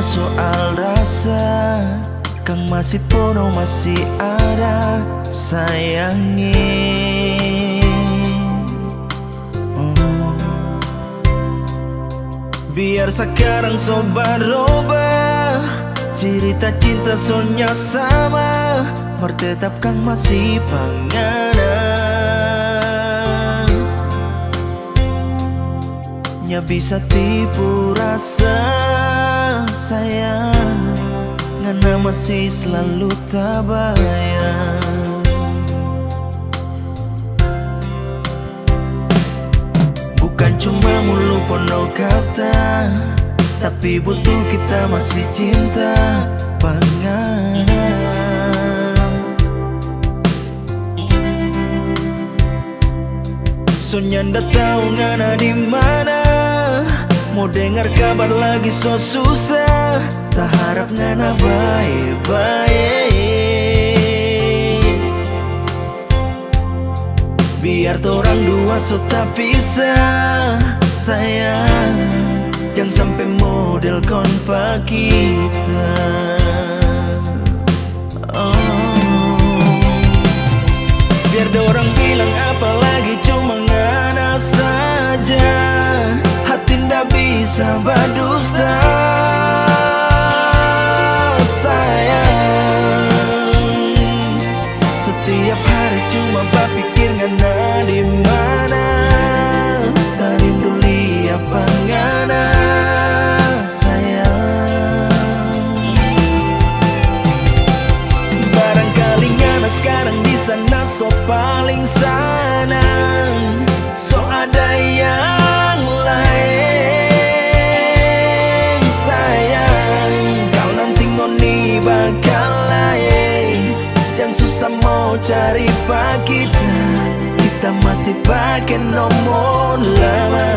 soal rasa, Kang masih penuh, masih ada sayangnya. Biar sekarang sobat robah, cerita cinta soalnya sama, bertetap Kang masih panganan. Nya bisa tipu rasa sayang, ngana masih selalu tabayang. Bukan cuma mulu penuh kata, tapi betul kita masih cinta panganan. Soalnya ndak tahu ngana di mana, mau dengar kabar lagi so susah, tak harap ngana baik-baik. Biar torang dua so tak pisah, sayang, jangan sampai model konpa kita. Biar dorang bilang apalagi cuma ngana saja, hati ndak bisa berdusta. Sayang, setiap hari cuma berpikir ngana di mana, tak rindu lihat ngana. Sayang, barangkali ngana sekarang di sana so paling senang, so ada yang lain. Sayang, kau nanti ngoni bakal lain, jangan susah mau cari pak kita, kita masih pakai nomor lama.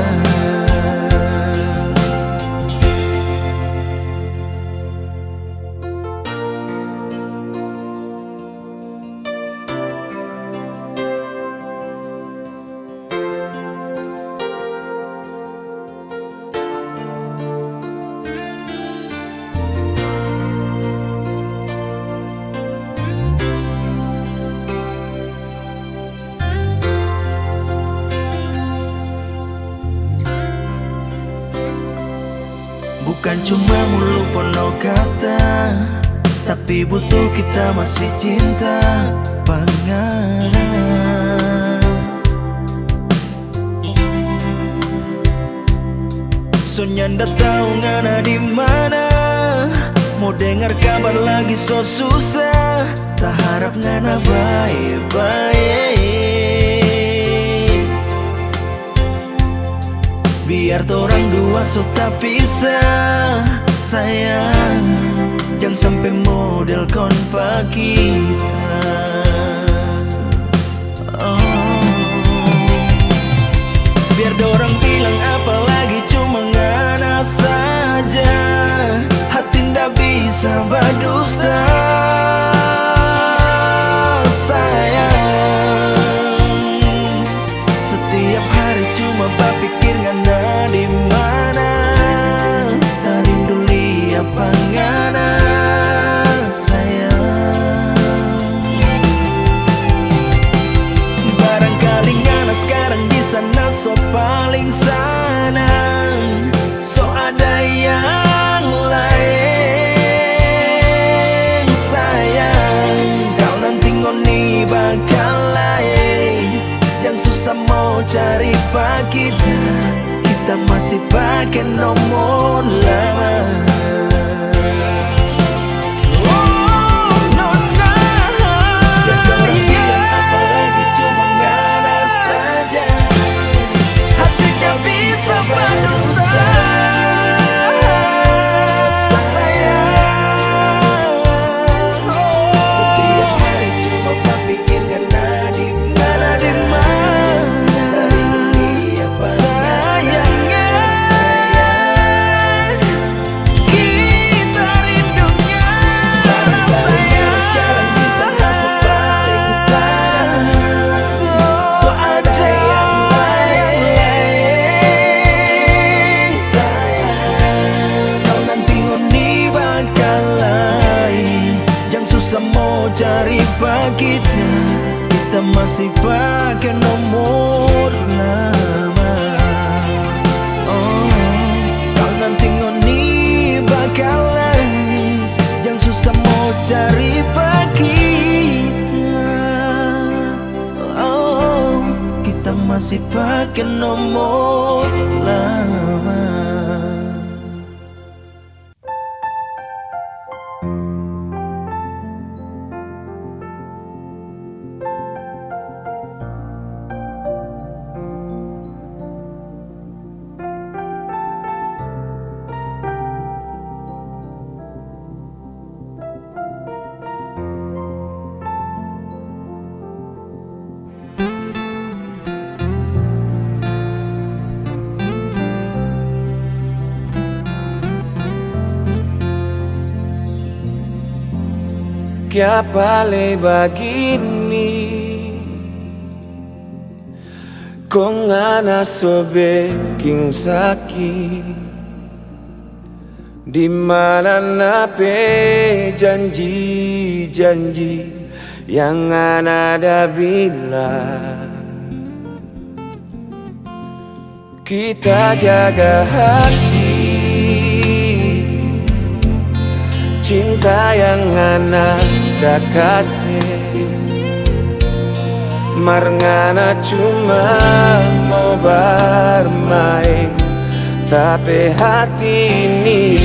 Bukan cuma mulu penuh kata, tapi betul kita masih cinta panganan. Soalnya ndak tahu ngana di mana, mau dengar kabar lagi so susah, tak harap ngana baik-baik. Biar torang dua so tak pisah, sayang, jangan sampai model konpa kita. Biar dorang bilang apalagi cuma ngana saja, hati ndak bisa berdusta. Sayang, setiap hari cuma berpikir ngana di mana, tak rindu lihat ngana. Sayang, barangkali ngana sekarang di sana so paling senang, so ada yang lain. Sayang, kau nanti ngoni bakal lain, jangan susah mau cari pak kita, kita masih pakai nomor lama. kita masih pakai nomor lama. Oh, kau nanti ngoni bakalan yang susah mau cari kita. Oh, kita masih pakai nomor lama. Kya pale begini kong ana sobe king sakit di mana nape janji-janji yang ana ada bilang kita jaga hati. Cinta yang anak dah kasih Marngana cuma mau bermain tapi hati ini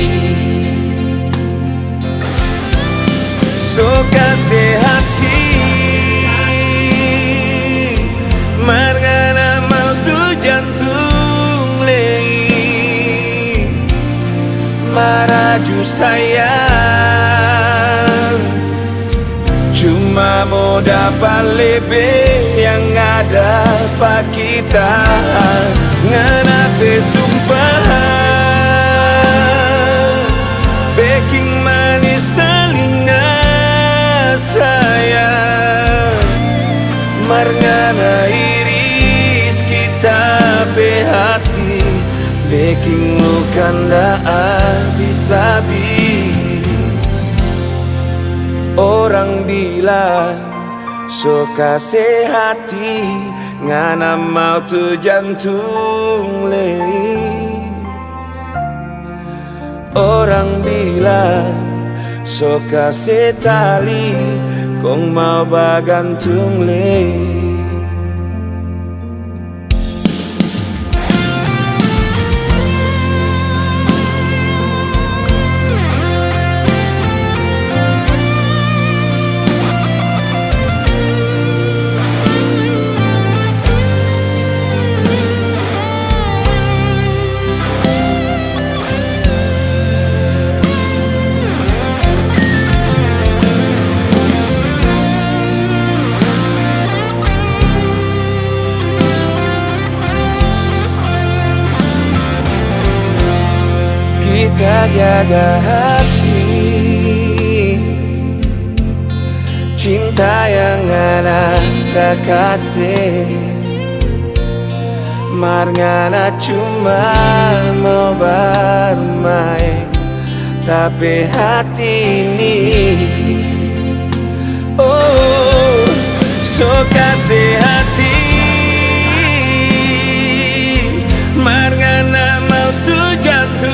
so kasih hati Marngana mau tu jantung lei maraju sayang cuma mau dapat lebih yang ada pak kita nganape sumpah baking manis telinga sayang marngana iris kita behati baking lukan dah habis-habis. Orang bilang so kasih hati ngana mau tu jantung lei. Orang bilang so kasih tali kong mau bagantung lei. Kita jaga hati cinta yang anak kasih marngana cuma mau bermain tapi hati ini oh so kasih hati marngana mau tu jantung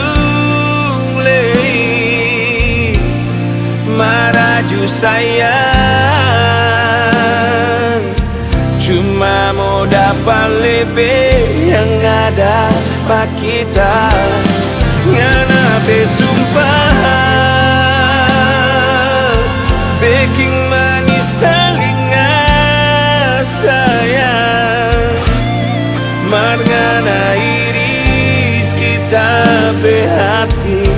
maraju sayang cuma mau dapat lebih yang ada pak kita nganape sumpah baking manis telinga sayang marngana iris kita behati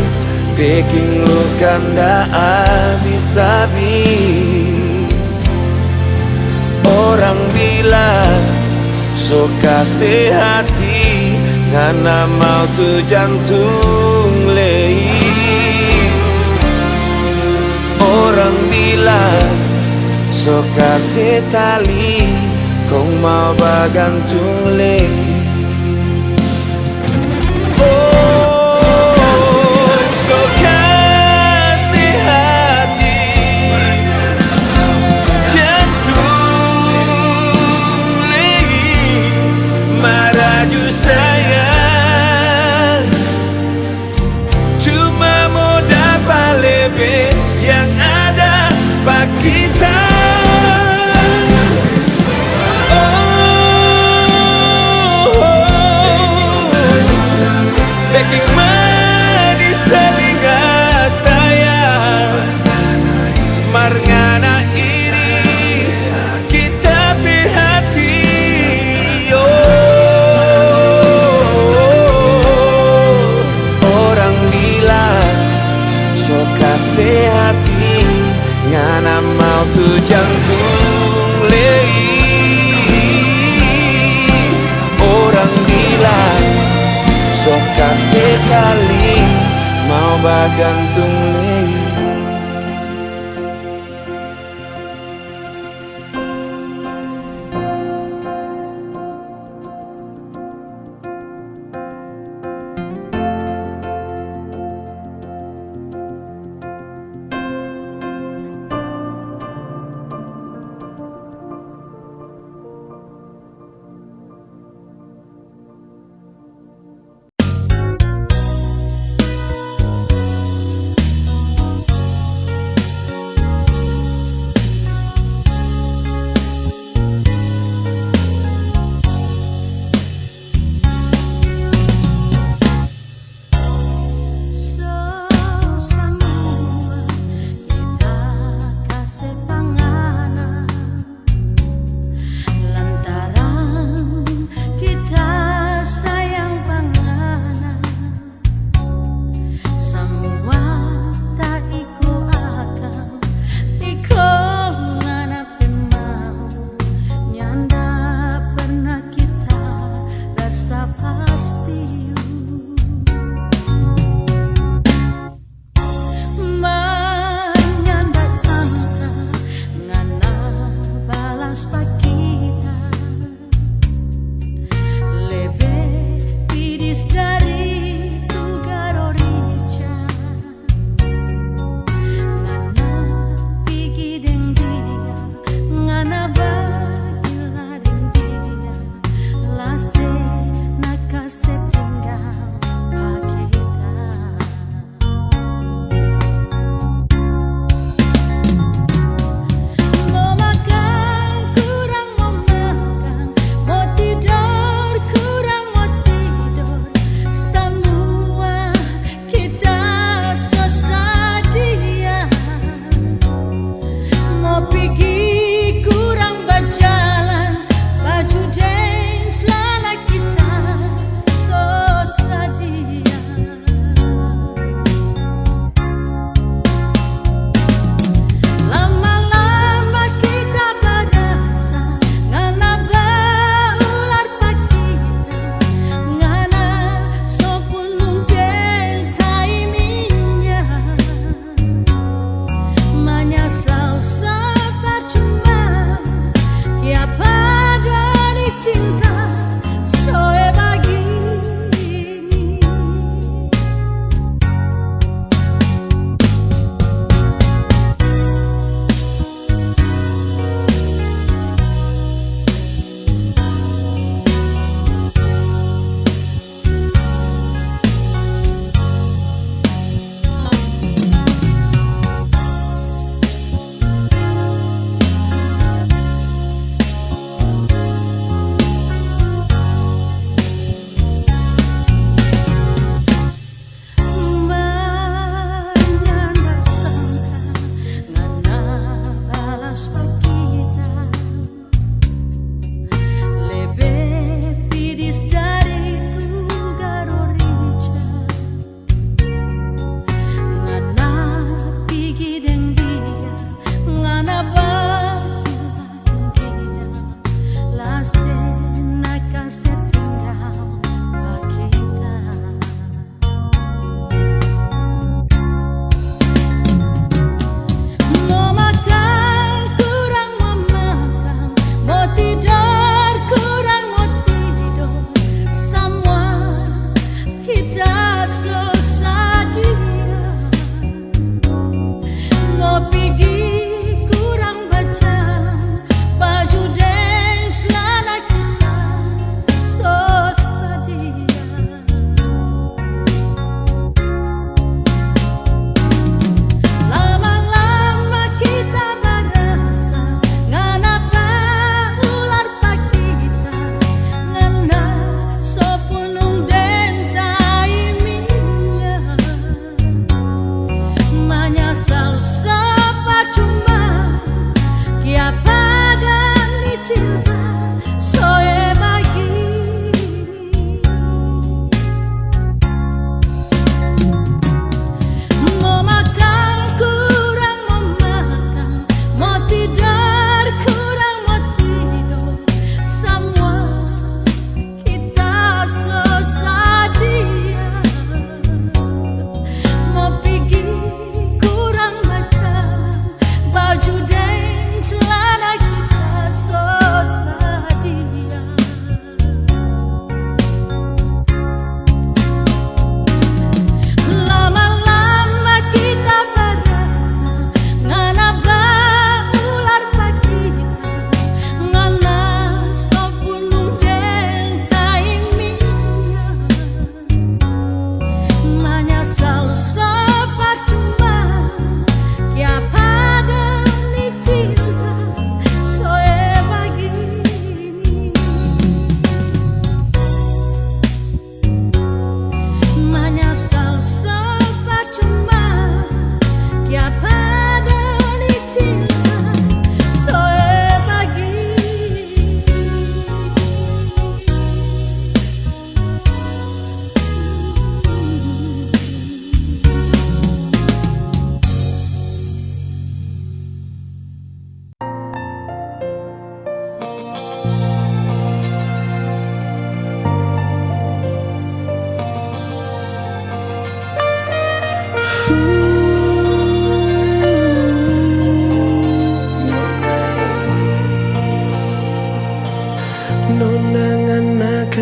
baking lukan dah habis-habis. Orang bilang so kasih hati ngana mau tu jantung lei. Orang bilang so kasih tali kong mau bagantung lei. gantung lei.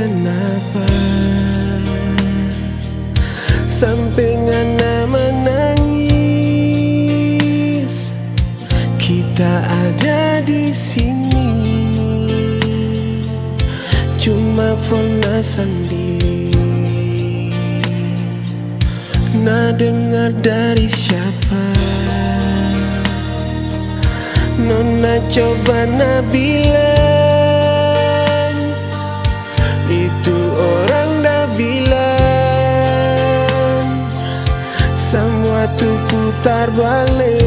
kenapa sampai ngana menangis. Kita ada di sini cuma Fona sendiri. Nah dengar dari siapa? Nona coba nak bilang, itu orang dah bilang semua tuh putar balik.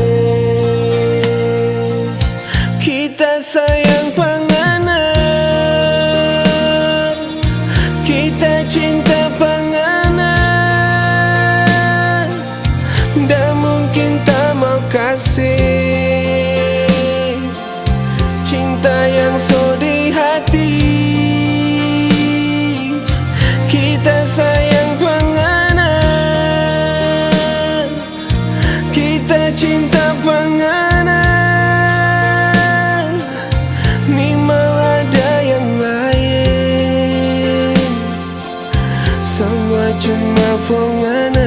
Kita sayang penganan, kita cinta penganan, dah mungkin tak mau kasih cinta yang so di hati. Kita sayang penganan, kita cinta penganan, ni mau ada yang lain, semua cuma penganan.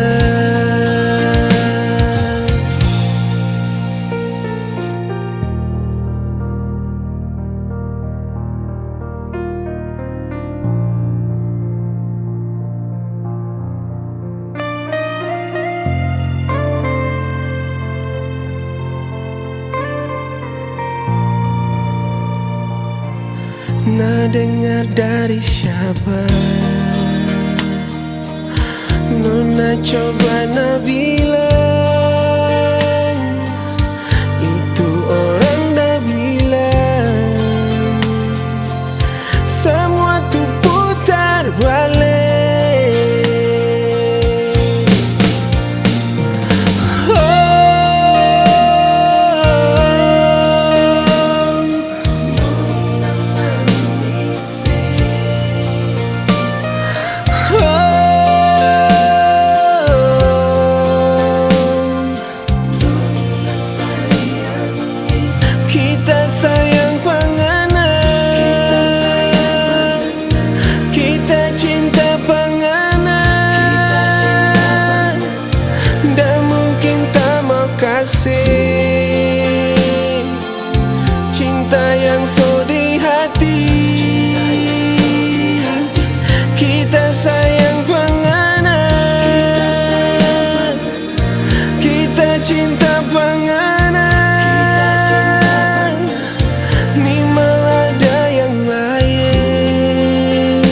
Nah dengar dari siapa? Nona coba nak bilang, itu orang dah bilang semua tuh putar balik. Kita sayang penganan, kita cinta penganan, dah mungkin tak mau kasih cinta yang so di hati. Kita sayang penganan, kita cinta penganan, ni mau ada yang lain,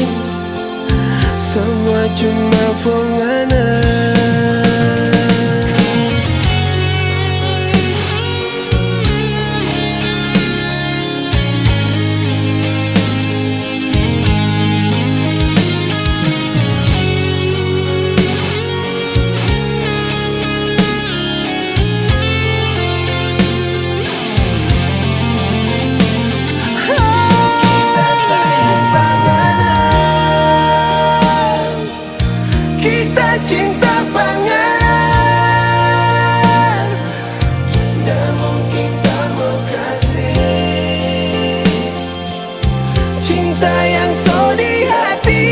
semua cuma penganan. Kita cinta penganan, dah mungkin tak mau kasih cinta yang so di hati.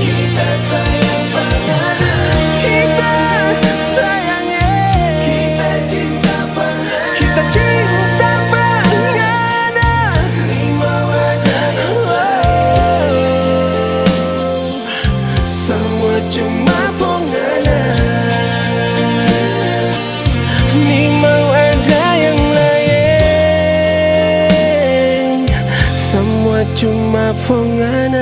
Kita sayang penganan, kita sayang, kita cinta penganan, kita cinta penganan, ni mau ada yang lain, semua cuma penganan, ni mau ada yang lain, semua cuma penganan,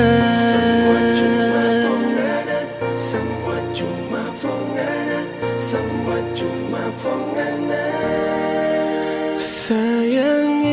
semua cuma penganan, semua cuma penganan, sayangi.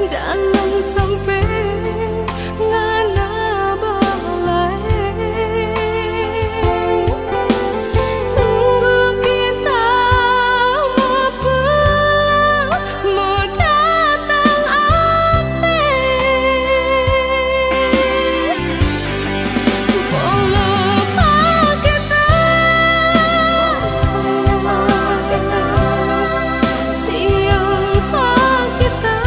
Jangan sampai ngana balai. Tunggu kita mau pulang, mau datang api. Lupa kita sama kita, siapa kita.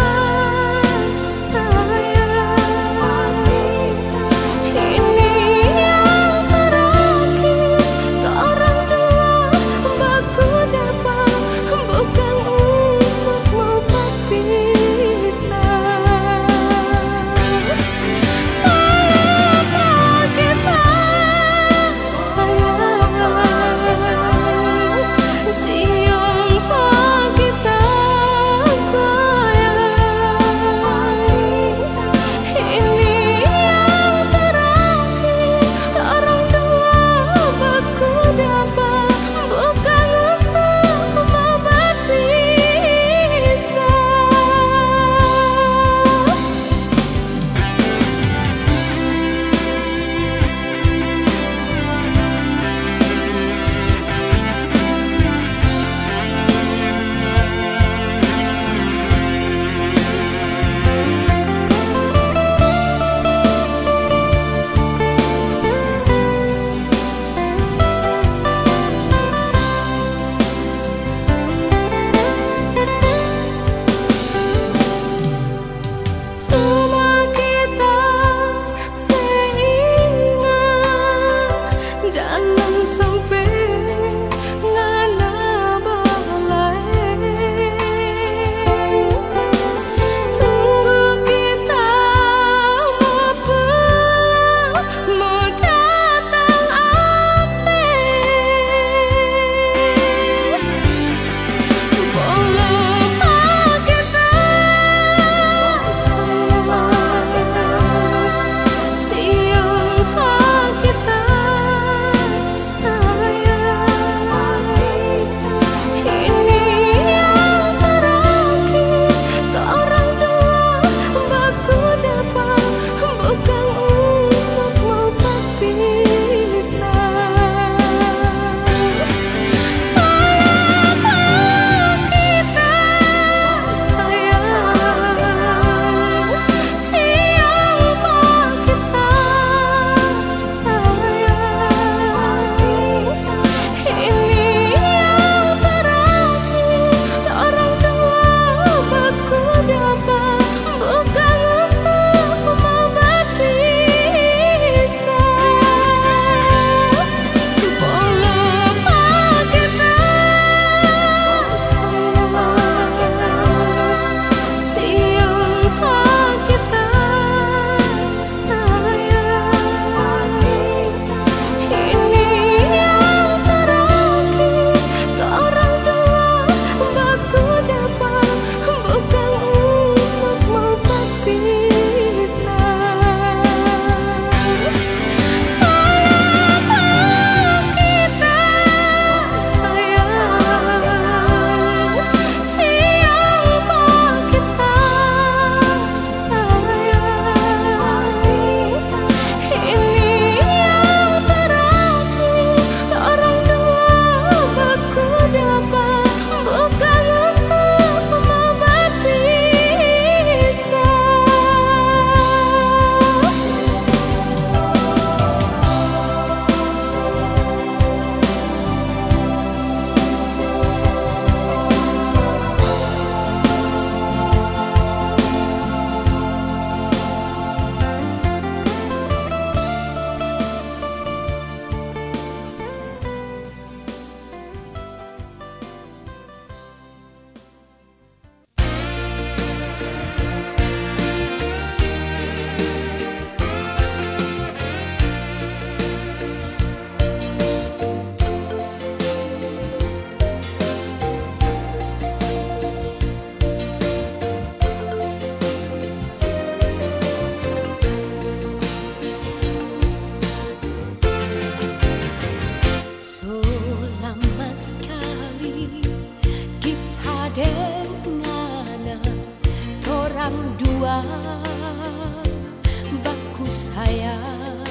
berdua baku sayang,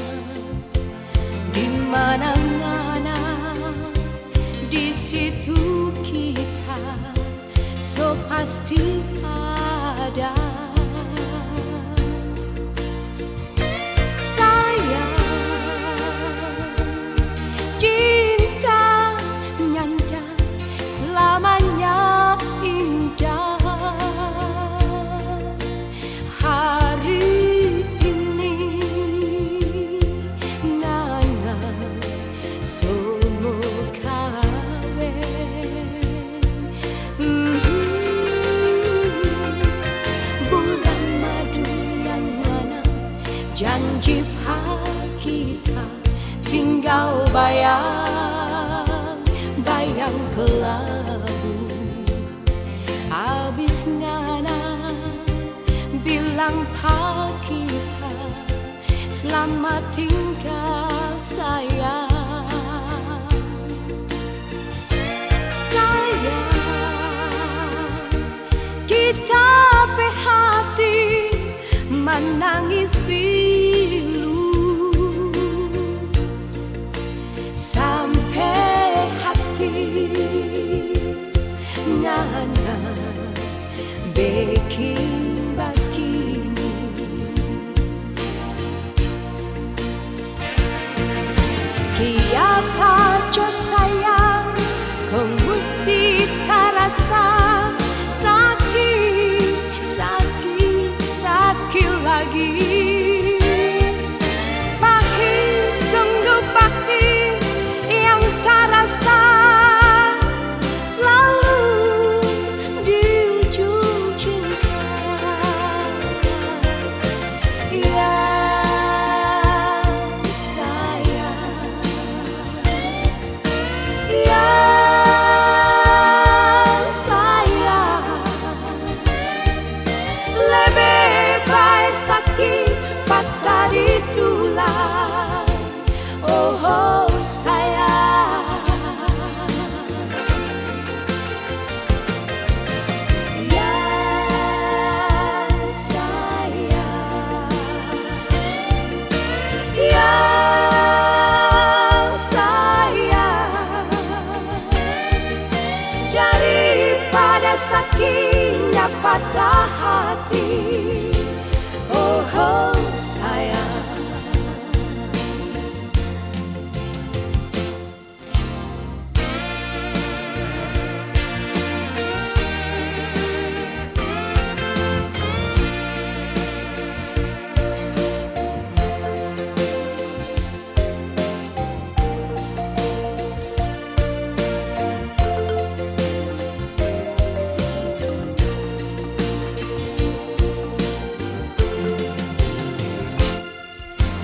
di mana-mana di situ kita so pasti ada. Sayang, cinta nyanda selamanya indah. Hari ini nana semua kawin. Bulan madu yang mana janji kita tinggal bayang, bayang kelabu. Habis ngana bilang pak kita selamat tinggal sayang. Sayang, kita pe hati menangis pilu sampai hati nana bikin begini. Kiapa jo sayang kau mesti terasa sakit, sakit, sakit lagi. Pahit, sungguh pahit yang terasa selalu di ujung cinta. Ya sayang, ya sayang, lebih baik sakit patah di tulang. Oh sayang, ya sayang, ya sayang, daripada sakitnya patah hati. Oh sayang.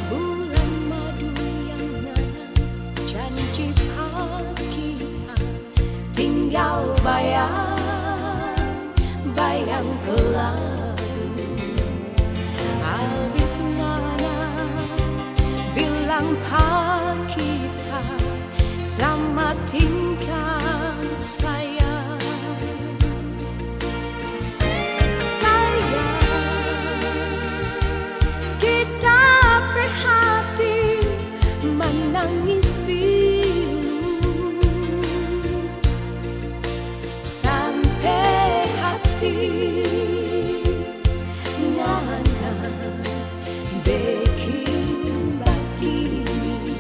Bulan madu yang nana janji kita tinggal bayang, bayang kelabu. Habis nana bilang pak kita selamat tinggal sayang. Sayang, kita pe hati menangis pilu sampai hati nana bikin begini.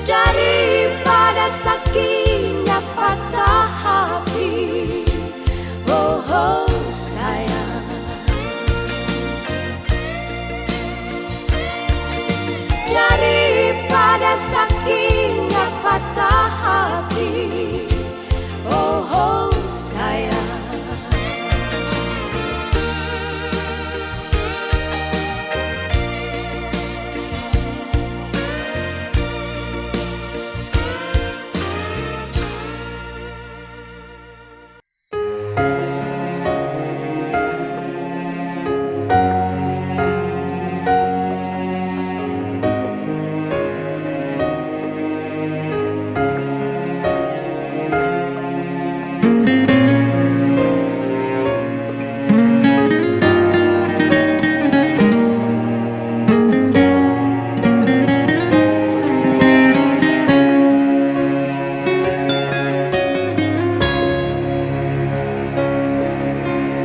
daripada sakitnya patah hati. Oh, oh sayang, daripada sakitnya patah hati. Oh, oh sayang.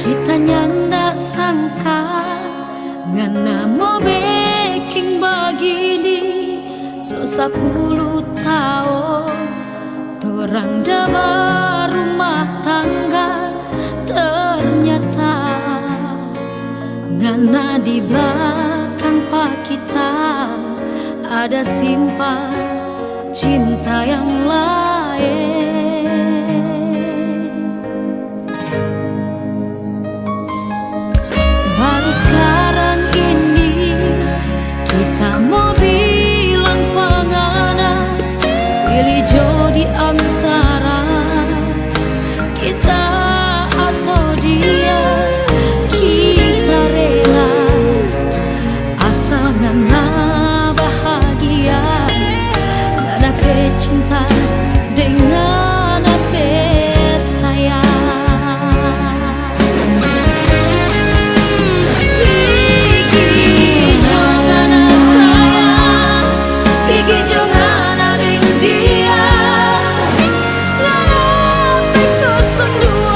Kita nyanda sangka ngana mau baking begini. So 10 tahun torang dah berumah tangga. Ternyata ngana di belakang pak kita ada simpan cinta yang lain. Baru sekarang ini kita mau bilang pengana, pilih jodi antara kita atau dia. Kita rela asal ngana bahagia, ngana kecinta dengan apa sayang. Jangan ada yang dia, ngana peko sendua.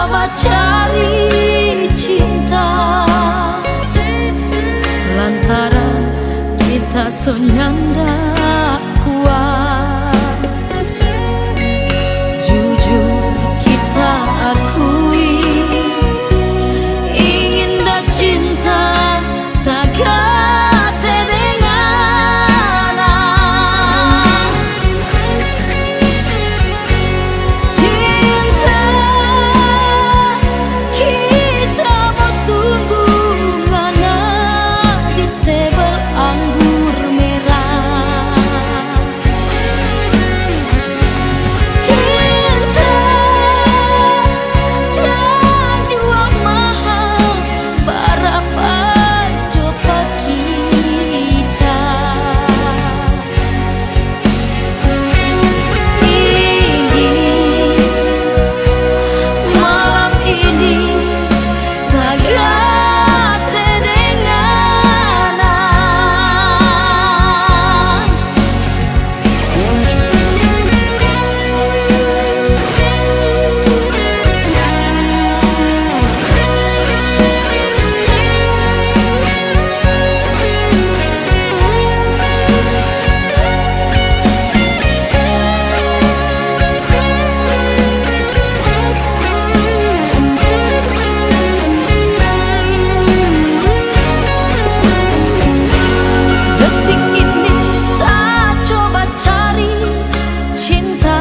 coba cari cinta, lantaran kita senyanda kuat. Jujur kita akui, ingin dah cinta takkan terengana. Cinta kita mau tunggu ngana di tebel anggur merah. Cinta jangan jual mahal, berapa coba kita. Ini malam ini takkan terengana. Detik ini tak coba cari cinta,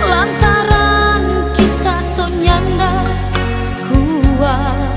lantaran kita senyanda kuat.